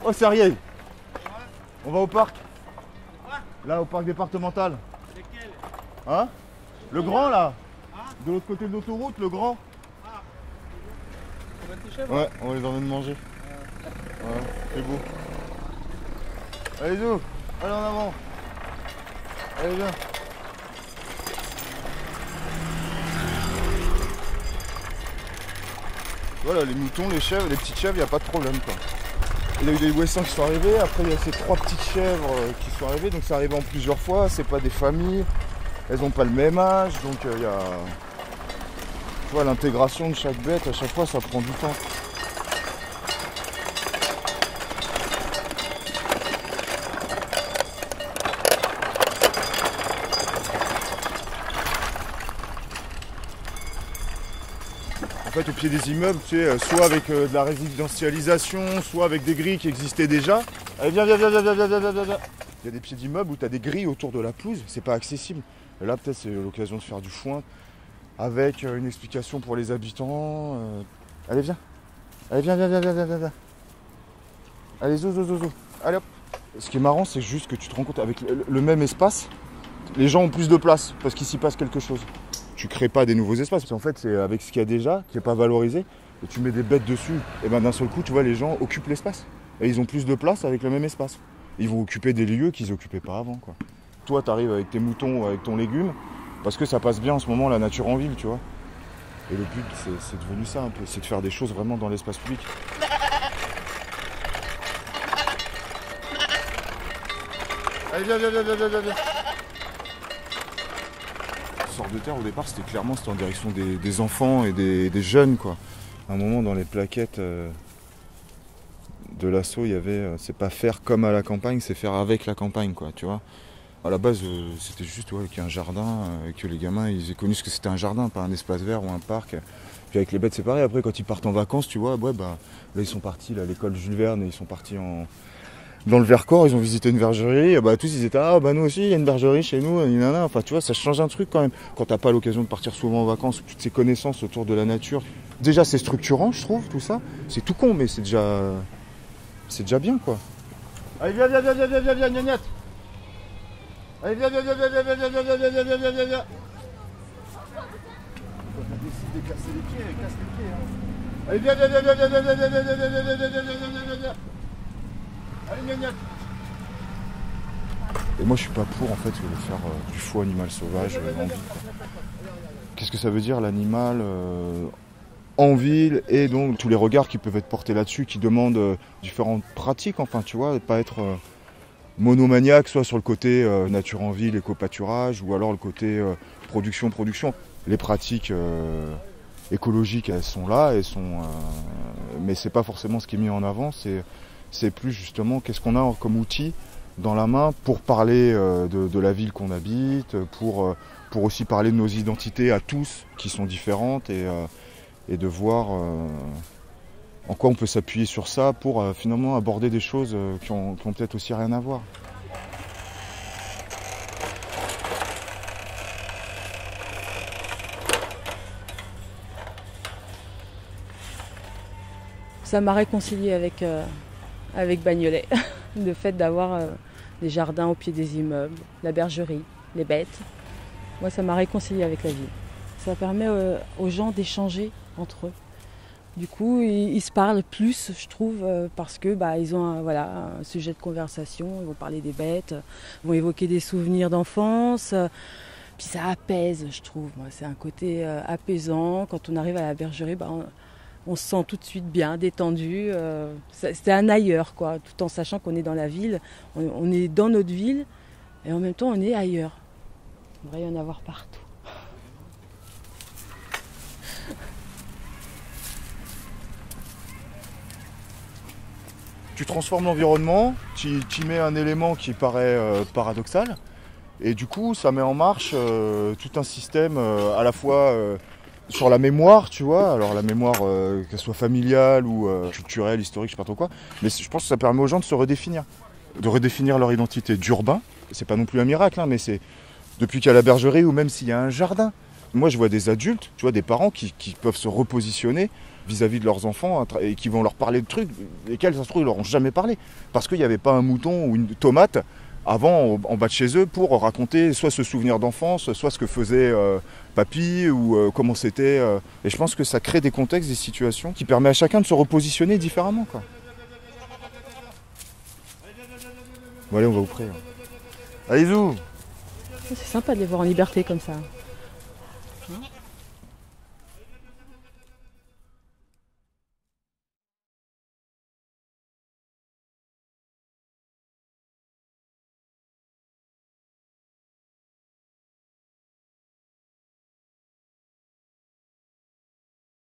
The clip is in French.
Oh, sérieux? On va au parc. Là, au parc départemental. Lesquels? Hein? Le grand, là. De l'autre côté de l'autoroute, le grand. On va tes chèvres? Ouais, on les emmène manger. Ouais, c'est beau. Allez, Zou. Allez, en avant. Allez, viens. Voilà, les moutons, les chèvres, les petites chèvres, il n'y a pas de problème, quoi. Il y a eu des ouessants qui sont arrivés, après il y a ces 3 petites chèvres qui sont arrivées, donc ça arrive en plusieurs fois, c'est pas des familles, elles n'ont pas le même âge, donc il y a... Tu vois, l'intégration de chaque bête, à chaque fois, ça prend du temps. En fait, au pied des immeubles, tu sais, soit avec de la résidentialisation, soit avec des grilles qui existaient déjà. Allez, viens, viens, viens, viens, viens, viens, viens, viens, viens. Il y a des pieds d'immeubles où tu as des grilles autour de la pelouse, c'est pas accessible. Et là, peut-être, c'est l'occasion de faire du foin avec une explication pour les habitants. Allez, viens. Allez, viens, viens, viens, viens, viens, viens. Allez, zo, zo, zo, zo. Allez, hop. Ce qui est marrant, c'est juste que tu te rends compte, avec le même espace, les gens ont plus de place parce qu'il s'y passe quelque chose. Tu crées pas des nouveaux espaces. En fait, c'est avec ce qu'il y a déjà, qui n'est pas valorisé, et tu mets des bêtes dessus. Et ben d'un seul coup, tu vois, les gens occupent l'espace. Et ils ont plus de place avec le même espace. Ils vont occuper des lieux qu'ils n'occupaient pas avant, quoi. Toi, tu arrives avec tes moutons ou avec ton légume, parce que ça passe bien en ce moment, la nature en ville, tu vois. Et le but, c'est devenu ça un peu, c'est de faire des choses vraiment dans l'espace public. Allez, viens, viens, viens, viens, viens, viens. Sort de terre au départ, c'était en direction des enfants et des jeunes, quoi. À un moment dans les plaquettes de l'assaut, il y avait c'est pas faire comme à la campagne, c'est faire avec la campagne, quoi, tu vois. À la base, c'était juste qu'il y a un jardin, que les gamins ils aient connu ce que c'était un jardin, pas un espace vert ou un parc. Puis avec les bêtes, c'est pareil. Après, quand ils partent en vacances, tu vois, ouais, bah, là ils sont partis à l'école Jules Verne et ils sont partis dans le Vercors, ils ont visité une bergerie, bah tous ils étaient ah bah nous aussi il y a une bergerie chez nous, nanana. Enfin tu vois, ça change un truc quand même. Quand t'as pas l'occasion de partir souvent en vacances, toutes ces connaissances autour de la nature. Déjà c'est structurant je trouve tout ça. C'est tout con mais c'est déjà bien quoi. Allez viens viens viens viens viens viens viens gnagnatte. Allez viens viens viens viens viens viens viens viens viens viens viens viens viens viens. On décide de casser les pieds, casse les pieds hein. Allez viens viens viens viens viens viens viens viens viens viens viens viens viens viens viens viens. Allez, gnagnatte. Et moi je suis pas pour en fait de faire du faux animal sauvage en ville. Qu'est-ce que ça veut dire l'animal en ville et donc tous les regards qui peuvent être portés là-dessus qui demandent différentes pratiques, enfin tu vois, pas être monomaniaque soit sur le côté nature en ville, éco-pâturage ou alors le côté production. Les pratiques écologiques elles sont là, mais c'est pas forcément ce qui est mis en avant, c'est plus justement qu'est-ce qu'on a comme outil dans la main pour parler de la ville qu'on habite, pour aussi parler de nos identités à tous qui sont différentes et de voir en quoi on peut s'appuyer sur ça pour finalement aborder des choses qui ont peut-être aussi rien à voir. Ça m'a réconcilié avec Bagnolet, le fait d'avoir des jardins au pied des immeubles, la bergerie, les bêtes. Moi, ça m'a réconcilié avec la ville. Ça permet aux gens d'échanger entre eux. Du coup, ils se parlent plus, je trouve, parce que ils ont un sujet de conversation. Ils vont parler des bêtes, ils vont évoquer des souvenirs d'enfance. Puis ça apaise, je trouve. C'est un côté apaisant. Quand on arrive à la bergerie, on se sent tout de suite bien, détendu. C'est un ailleurs, quoi, tout en sachant qu'on est dans la ville. On est dans notre ville et en même temps, on est ailleurs. Il devrait y en avoir partout. Tu transformes l'environnement, tu mets un élément qui paraît paradoxal et du coup, ça met en marche tout un système à la fois... sur la mémoire, tu vois, alors la mémoire, qu'elle soit familiale ou culturelle, historique, je sais pas trop quoi, mais je pense que ça permet aux gens de redéfinir leur identité d'urbain. C'est pas non plus un miracle, hein, mais c'est depuis qu'il y a la bergerie ou même s'il y a un jardin, Moi, je vois des adultes, tu vois, des parents qui peuvent se repositionner vis-à-vis de leurs enfants et qui vont leur parler de trucs lesquels, ça se trouve, ils leur ont jamais parlé. Parce qu'il n'y avait pas un mouton ou une tomate avant en bas de chez eux pour raconter soit ce souvenir d'enfance, soit ce que faisait papy ou comment c'était. Et je pense que ça crée des contextes, des situations qui permettent à chacun de se repositionner différemment, quoi. Bon, allez, on va offrir. Allez, zou! C'est sympa de les voir en liberté comme ça. Hein ?